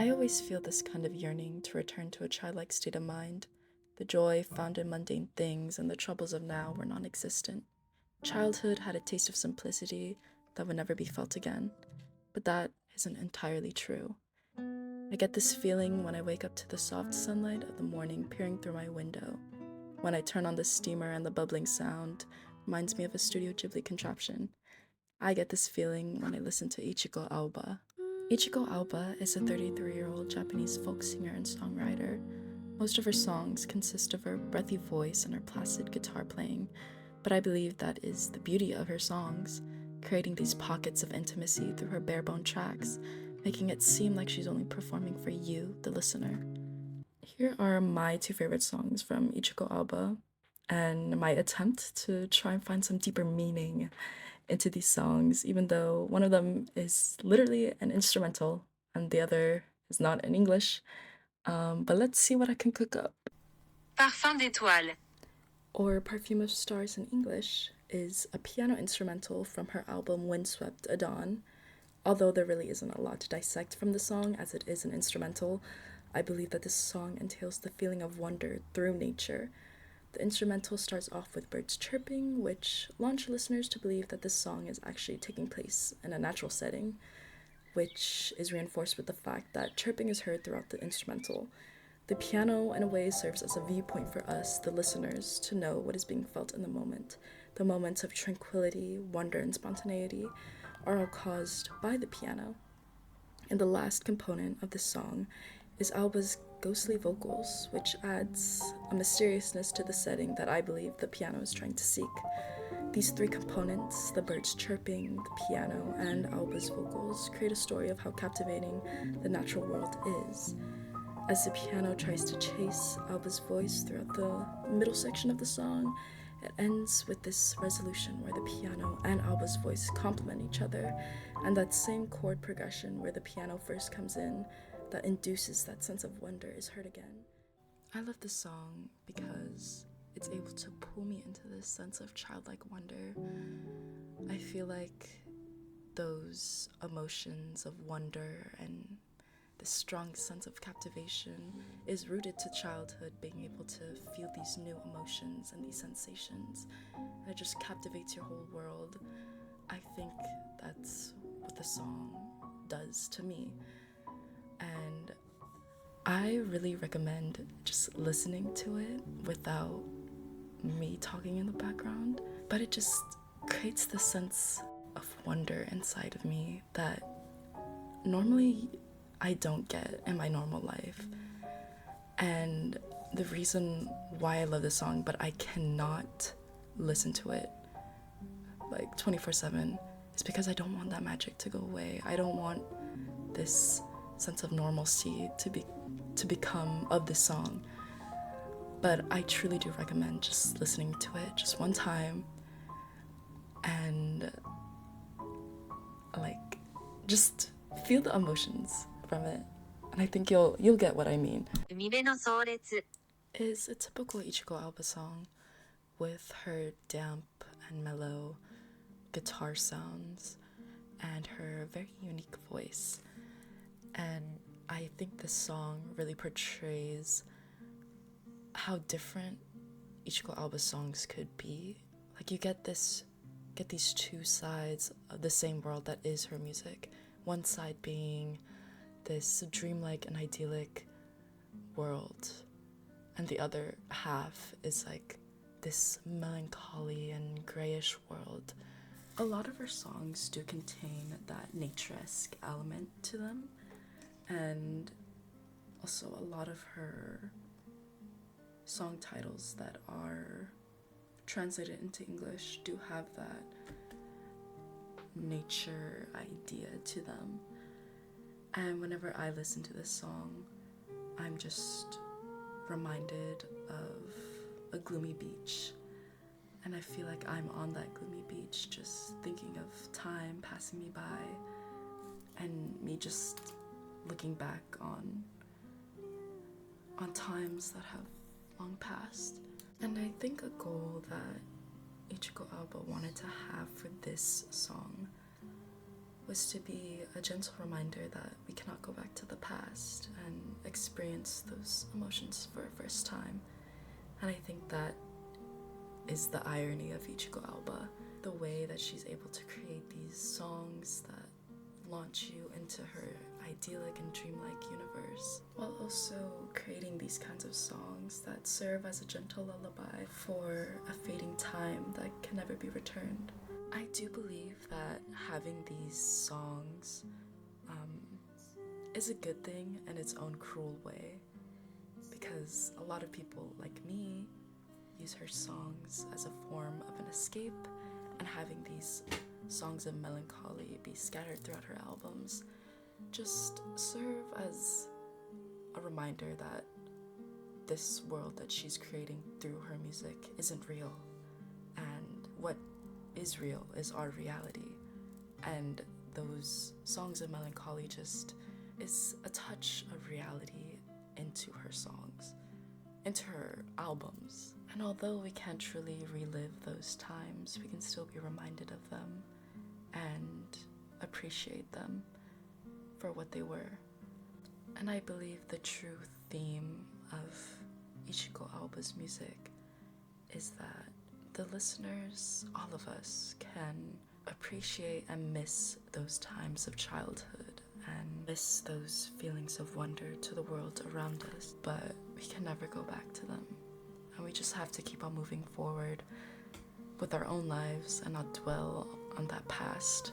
I always feel this kind of yearning to return to a childlike state of mind. The joy found in mundane things and the troubles of now were non existent. Childhood had a taste of simplicity that would never be felt again, but that isn't entirely true. I get this feeling when I wake up to the soft sunlight of the morning peering through my window. When I turn on the steamer and the bubbling sound reminds me of a Studio Ghibli contraption. I get this feeling when I listen to Ichiko Aoba. Ichiko Aoba is a 33-year-old Japanese folk singer and songwriter. Most of her songs consist of her breathy voice and her placid guitar playing, but I believe that is the beauty of her songs, creating these pockets of intimacy through her bare-bone tracks, making it seem like she's only performing for you, the listener. Here are my two favorite songs from Ichiko Aoba, and my attempt to try and find some deeper meaning into these songs, even though one of them is literally an instrumental and the other is not in English. But let's see what I can cook up. Parfum d'étoile. Or Perfume of Stars in English is a piano instrumental from her album Windswept at Dawn. Although there really isn't a lot to dissect from the song as it is an instrumental, I believe that this song entails the feeling of wonder through nature. The instrumental starts off with birds chirping, which launch listeners to believe that this song is actually taking place in a natural setting, which is reinforced with the fact that chirping is heard throughout the instrumental. The piano, in a way, serves as a viewpoint for us, the listeners, to know what is being felt in the moment. The moments of tranquility, wonder, and spontaneity are all caused by the piano. And the last component of the song is Alba's ghostly vocals, which adds a mysteriousness to the setting that I believe the piano is trying to seek. These three components, the birds chirping, the piano, and Alba's vocals, create a story of how captivating the natural world is. As the piano tries to chase Alba's voice throughout the middle section of the song, it ends with this resolution where the piano and Alba's voice complement each other, and that same chord progression where the piano first comes in that induces that sense of wonder is heard again. I love this song because it's able to pull me into this sense of childlike wonder. I feel like those emotions of wonder and this strong sense of captivation is rooted to childhood, being able to feel these new emotions and these sensations. And it just captivates your whole world. I think that's what the song does to me. And I really recommend just listening to it without me talking in the background. But it just creates this sense of wonder inside of me that normally I don't get in my normal life. And the reason why I love this song, but I cannot listen to it like 24/7, is because I don't want that magic to go away. I don't want this sense of normalcy to become of this song. But I truly do recommend just listening to it just one time and like just feel the emotions from it. And I think you'll get what I mean. 海辺の壮烈 Is a typical Ichiko Alba song with her damp and mellow guitar sounds and her very unique voice. And I think this song really portrays how different Ichiko Alba's songs could be. Like you get these two sides of the same world that is her music. One side being this dreamlike and idyllic world, and the other half is like this melancholy and grayish world. A lot of her songs do contain that nature-esque element to them, and also a lot of her song titles that are translated into English do have that nature idea to them. And whenever I listen to this song, I'm just reminded of a gloomy beach. And I feel like I'm on that gloomy beach just thinking of time passing me by and me just looking back on times that have long passed. And I think a goal that Ichiko Aoba wanted to have for this song was to be a gentle reminder that we cannot go back to the past and experience those emotions for a first time. And I think that is the irony of Ichiko Aoba, the way that she's able to create these songs that launch you into her idyllic and dreamlike universe, while also creating these kinds of songs that serve as a gentle lullaby for a fading time that can never be returned. I do believe that having these songs is a good thing in its own cruel way, because a lot of people like me use her songs as a form of an escape, and having these songs of melancholy be scattered throughout her albums just serve as a reminder that this world that she's creating through her music isn't real, and what is real is our reality. And those songs of melancholy just is a touch of reality into her songs, into her albums. And although we can't truly relive those times, we can still be reminded of them and appreciate them for what they were. And I believe the true theme of Ichiko Aoba's music is that the listeners, all of us, can appreciate and miss those times of childhood and miss those feelings of wonder to the world around us, but we can never go back to them. And we just have to keep on moving forward with our own lives and not dwell on that past.